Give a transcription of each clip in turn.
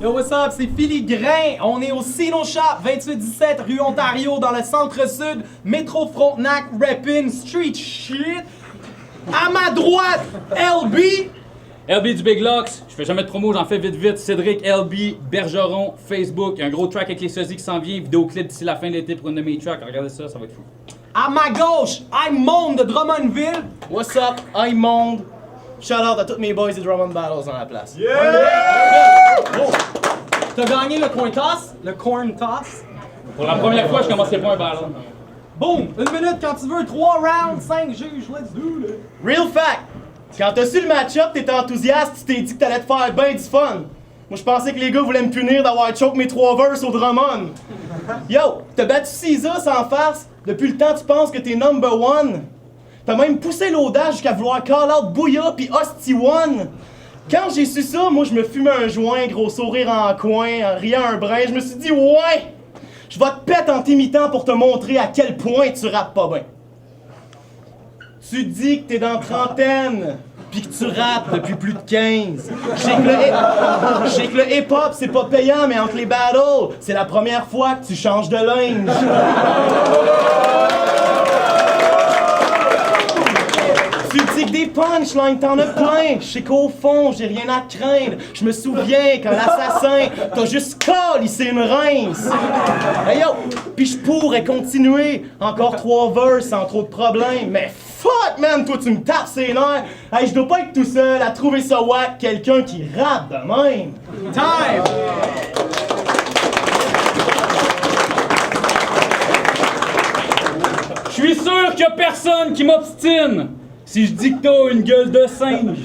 Yo, what's up? C'est Philly Grain. On est au Sino Shop, 2817 rue Ontario, dans le centre-sud, métro Frontenac, rapping, street shit. À ma droite, LB. LB du Big Locks, je fais jamais de promo, j'en fais vite. Cédric LB, Bergeron, Facebook. Il y a un gros track avec les sosies qui s'en vient. Vidéoclip d'ici la fin de l'été pour une de mes tracks. Regardez ça, ça va être fou. À ma gauche, I'm Monde de Drummondville. What's up? I'm Monde. Shout out à tous mes boys de Drummond Battles dans la place. Oh. T'as gagné le coin toss, le corn toss. Pour la première fois, je commencerai pas un ballon. Boom! Une minute quand tu veux, 3 rounds, 5 juges, let's do it! Real fact! Quand t'as su le match-up, t'étais enthousiaste, tu t'es dit que t'allais te faire ben du fun. Moi, je pensais que les gars voulaient me punir d'avoir choke mes 3 verses au Drummond. Yo, t'as battu Caesar sans farce. Depuis le temps, tu penses que t'es number one. T'as même poussé l'audace jusqu'à vouloir call out Booyah pis Hostie One. Quand j'ai su ça, moi, je me fumais un joint, gros sourire en coin, en riant un brin. Je me suis dit, ouais, je vais te péter en t'imitant pour te montrer à quel point tu rappes pas bien. Tu dis que t'es dans trentaine, pis que tu rappes depuis plus de 15. Je sais que le hip-hop, c'est pas payant, mais entre les battles, c'est la première fois que tu changes de linge. Tu dis que des punchlines, t'en as plein. Je sais qu'au fond, j'ai rien à craindre. Je me souviens quand l'assassin t'a juste calissé une rince. Hey yo, pis je pourrais continuer. Encore 3 verses sans trop de problèmes. Mais fuck man, toi tu me tapes ses nerfs. Hey, je dois pas être tout seul à trouver ça wack, quelqu'un qui rappe de même. Time! Je suis sûr qu'il y a personne qui m'obstine si je dis que t'as une gueule de singe.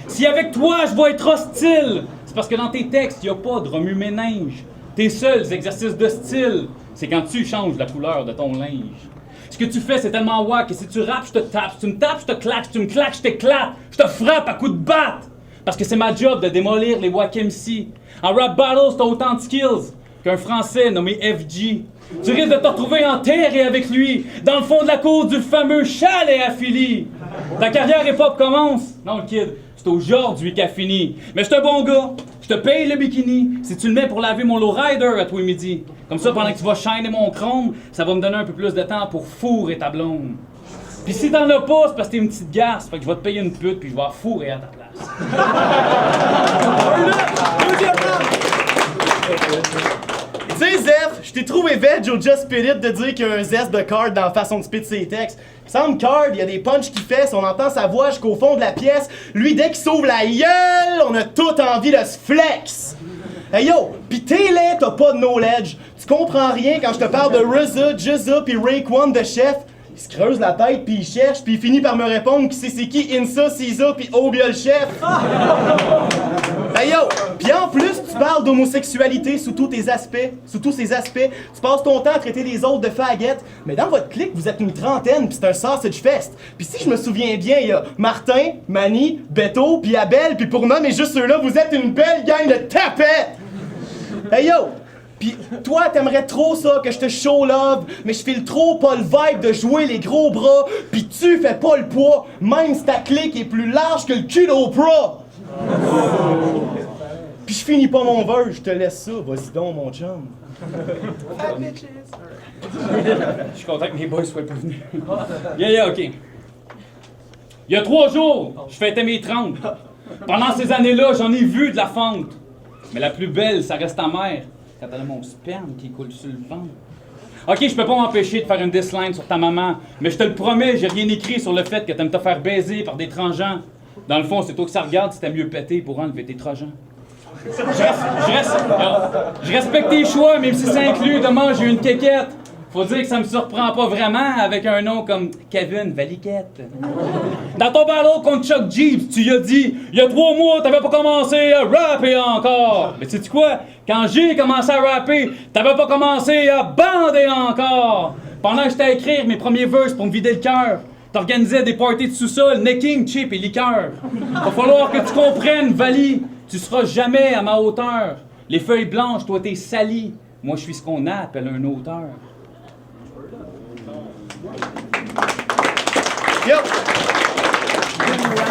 Si avec toi je vais être hostile, c'est parce que dans tes textes, y a pas de remue-ménage. Tes seuls exercices de style, c'est quand tu changes la couleur de ton linge. Ce que tu fais, c'est tellement wack que si tu rappes, je te tape. Si tu me tapes, je te claque. Si tu me claques, je t'éclate. Je te frappe à coups de batte. Parce que c'est ma job de démolir les wack MC. En rap battles, t'as autant de skills qu'un Français nommé FG. Tu risques de te retrouver enterré avec lui, dans le fond de la cour du fameux chalet à Philly. Ta carrière hip-hop commence. Non, le kid, c'est aujourd'hui qu'elle finit. Mais je suis un bon gars. Je te paye le bikini si tu le mets pour laver mon lowrider à toi midi. Comme ça, pendant que tu vas shiner mon chrome, ça va me donner un peu plus de temps pour fourrer ta blonde. Puis si t'en as pas, c'est parce que t'es une petite garce. Fait que je vais te payer une pute puis je vais la fourrer à ta place. Tu sais, Zeph, je t'ai trouvé veg au Just Spit It de dire qu'il y a un zeste de Card dans la façon de spit ses textes. Il semble Card, il y a des punchs qu'il fait, on entend sa voix jusqu'au fond de la pièce. Lui, dès qu'il s'ouvre la gueule, on a tout envie de se flex. Hey yo, pis t'es laid, t'as pas de knowledge. Tu comprends rien quand je te parle de RZA, Jizza pis Raekwon de chef. Il se creuse la tête pis il cherche pis il finit par me répondre qui c'est qui Insa, Cisa pis Obia le chef. Hey yo, pis en plus tu parles d'homosexualité sous tous ses aspects. Tu passes ton temps à traiter les autres de faguettes. Mais dans votre clique, vous êtes une trentaine pis c'est un sausage fest. Pis si je me souviens bien, il y a Martin, Manny, Beto pis Abel pis pour nommer juste ceux-là, vous êtes une belle gang de tapettes. Hey yo! Pis toi, t'aimerais trop ça, que je te show love, mais je file trop pas le vibe de jouer les gros bras, pis tu fais pas le poids, même si ta clique est plus large que le cul d'Oprah! Pis je finis pas mon verse, je te laisse ça, vas-y donc mon chum. Je suis content que mes boys soient pas venus. Yeah, ok. Il y a 3 jours, je fêtais mes 30. Pendant ces années-là, j'en ai vu de la fente. Mais la plus belle, ça reste ta mère. Quand elle a mon sperme qui coule sur le ventre. Ok, je peux pas m'empêcher de faire une disline sur ta maman, mais je te le promets, j'ai rien écrit sur le fait que t'aimes te faire baiser par des transgenres. Dans le fond, c'est toi que ça regarde si t'as mieux pété pour enlever tes trojans. Je respecte tes choix, même si ça inclut de manger une quéquette. Faut dire que ça me surprend pas vraiment avec un nom comme Kevin Valiquette. Dans ton battle contre Chuck Jeeps, tu y as dit « Il y a 3 mois, t'avais pas commencé à rapper encore! » Mais sais-tu quoi? Quand j'ai commencé à rapper, t'avais pas commencé à bander encore! Pendant que j'étais à écrire mes premiers verses pour me vider le cœur, t'organisais des parties de sous-sol, necking, chip et liqueur. Va falloir que tu comprennes, Vali, tu seras jamais à ma hauteur. Les feuilles blanches, toi t'es sali. Moi je suis ce qu'on appelle un auteur. Yo!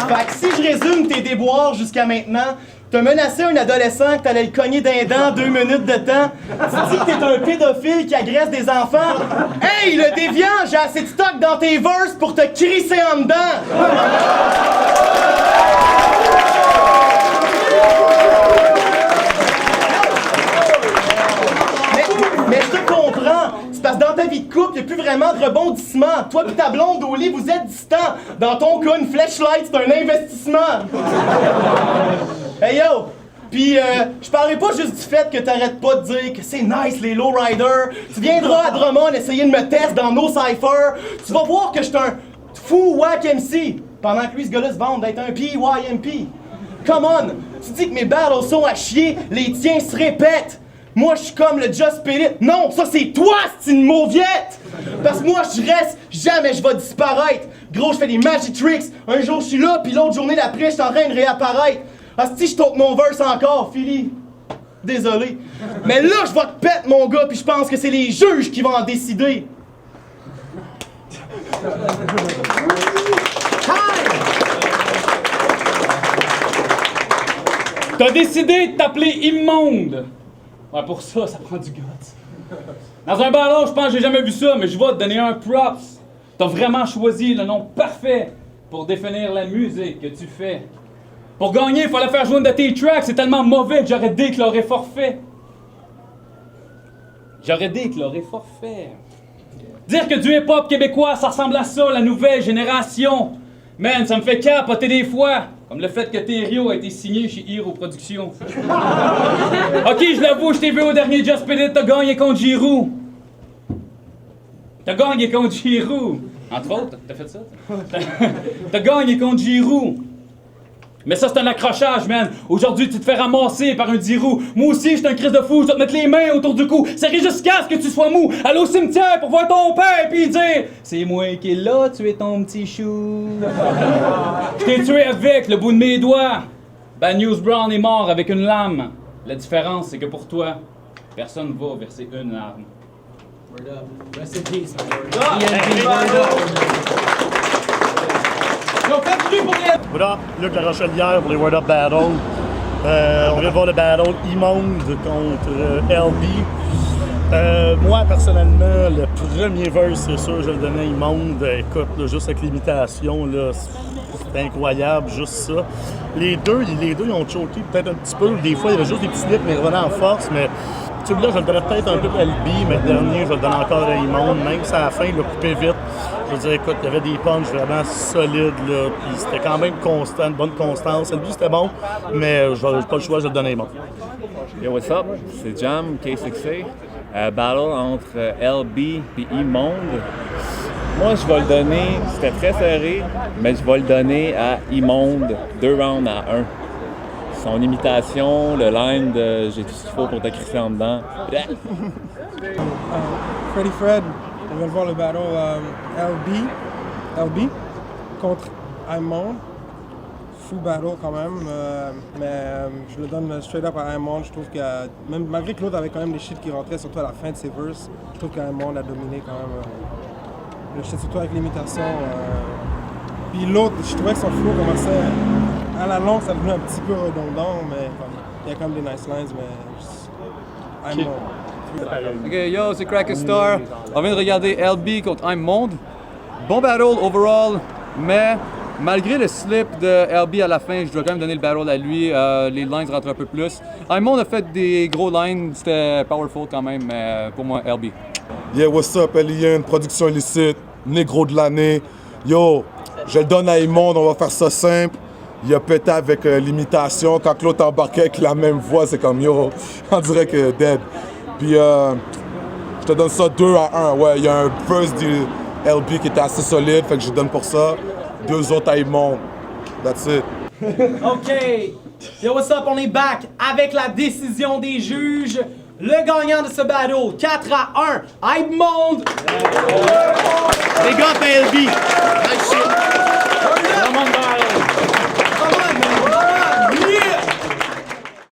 Fait que si je résume tes déboires jusqu'à maintenant, T'as menacé un adolescent que t'allais le cogner d'un dent 2 minutes de temps. Tu dis que t'es un pédophile qui agresse des enfants. Hey, le déviant, j'ai assez de stock dans tes verses pour te crisser en dedans. Mais je te comprends. C'est parce que dans ta vie de couple, il n'y a plus vraiment de rebondissement. Toi et ta blonde au lit, vous êtes distants. Dans ton cas, une flashlight, c'est un investissement. Hey yo! Pis je parlerai pas juste du fait que t'arrêtes pas de dire que c'est nice les lowriders. Tu viendras à Drummond essayer de me tester dans nos cyphers. Tu vas voir que je suis un fou whack MC. Pendant que lui, ce gars-là se vante d'être un PYMP. Come on! Tu dis que mes battles sont à chier, les tiens se répètent. Moi, je suis comme le Just Spirit. Non, ça c'est toi, c'est une mauviette! Parce que moi, je reste, jamais je vais disparaître. Gros, je fais des magic tricks. Un jour, je suis là, puis l'autre journée d'après, je suis en train de réapparaître. Asti, je tape mon verse encore, Philly. Désolé. Mais là, je vais te péter, mon gars, puis je pense que c'est les juges qui vont en décider. T'as décidé de t'appeler Immonde. Ouais, pour ça, ça prend du guts. Dans un ballon, je pense que j'ai jamais vu ça, mais je vais te donner un props. T'as vraiment choisi le nom parfait pour définir la musique que tu fais. Pour gagner, il fallait faire jouer une de tes tracks. C'est tellement mauvais que j'aurais déclaré forfait. J'aurais déclaré forfait. Dire que du hip-hop québécois, ça ressemble à ça, la nouvelle génération. Man, ça me fait capoter des fois. Comme le fait que Thériault a été signé chez Hero Productions. Ok, je l'avoue, je t'ai vu au dernier Just Spirit, t'as gagné contre Giroud. T'as gagné contre Giroud. Entre autres, t'as fait ça? T'as gagné contre Giroud. Mais ça, c'est un accrochage, man. Aujourd'hui, tu te fais ramasser par un 10 roues. Moi aussi, je suis un crise de fou. Je dois te mettre les mains autour du cou. Serrer jusqu'à ce que tu sois mou. Aller au cimetière pour voir ton père puis dire c'est moi qui est là, tu es ton petit chou. Je t'ai tué avec le bout de mes doigts. Bad News Brown est mort avec une lame. La différence, c'est que pour toi, personne va verser une larme. Word up. Rest in peace, my word. Donc, faites du bruit pour les... What up? Luc La Rochelière pour les Word Up Battle. On vient de voir le battle Immonde contre LB. Moi, personnellement, le premier verse, c'est sûr, je le donnais à Immonde. Écoute, là, juste avec l'imitation, là, c'est incroyable, juste ça. Les deux, ils ont choqué peut-être un petit peu. Des fois, il y avait juste des petits slips, mais ils revenaient en force. Mais celui-là, je le donnais peut-être un peu à LB, mais le dernier, je le donne encore à Immonde. Même si à la fin, il l'a coupé vite. Je veux dire, écoute, il y avait des punches vraiment solides, là, puis c'était quand même constant, une bonne constance. Le but, c'était bon, mais j'ai pas le choix, je le donne à Immonde. Yo, what's up? C'est Jam, K6A. Battle entre LB et Immonde. Moi, je vais le donner, c'était très serré, mais je vais le donner à Immonde, 2 rounds à 1. Son imitation, le line de « j'ai tout ce qu'il faut pour te crisser en dedans ». Freddy Fred, on vient de voir le battle LB contre Immonde. Fou battle quand même, mais je le donne straight up à Immonde. Je trouve que même malgré que l'autre avait quand même des shit qui rentraient, surtout à la fin de ses verses, je trouve qu'Immonde a dominé quand même. Le shit surtout avec l'imitation. Puis l'autre, je trouvais que son flow commençait à la longue, ça devenait un petit peu redondant, mais il y a quand même des nice lines, mais Immonde. Ok, yo, c'est Crack Star. On vient de regarder LB contre Immonde. Bon battle overall, mais malgré le slip de LB à la fin, je dois quand même donner le battle à lui. Les lines rentrent un peu plus. Immonde a fait des gros lines, c'était powerful quand même, mais pour moi, LB. Yeah, what's up, Alien, production illicite, négro de l'année. Yo, je le donne à Immonde, on va faire ça simple. Il a pété avec l'imitation. Quand l'autre embarquait avec la même voix, c'est comme yo, on dirait que dead. Puis je te donne ça 2 à 1. Ouais, il y a un verse du LB qui était assez solide, fait que je donne pour ça. 2 autres à Immonde. That's it. OK. Yo, what's up? On est back avec la décision des juges. Le gagnant de ce battle, 4 à 1, Immonde. Les gars, LB. Nice shit.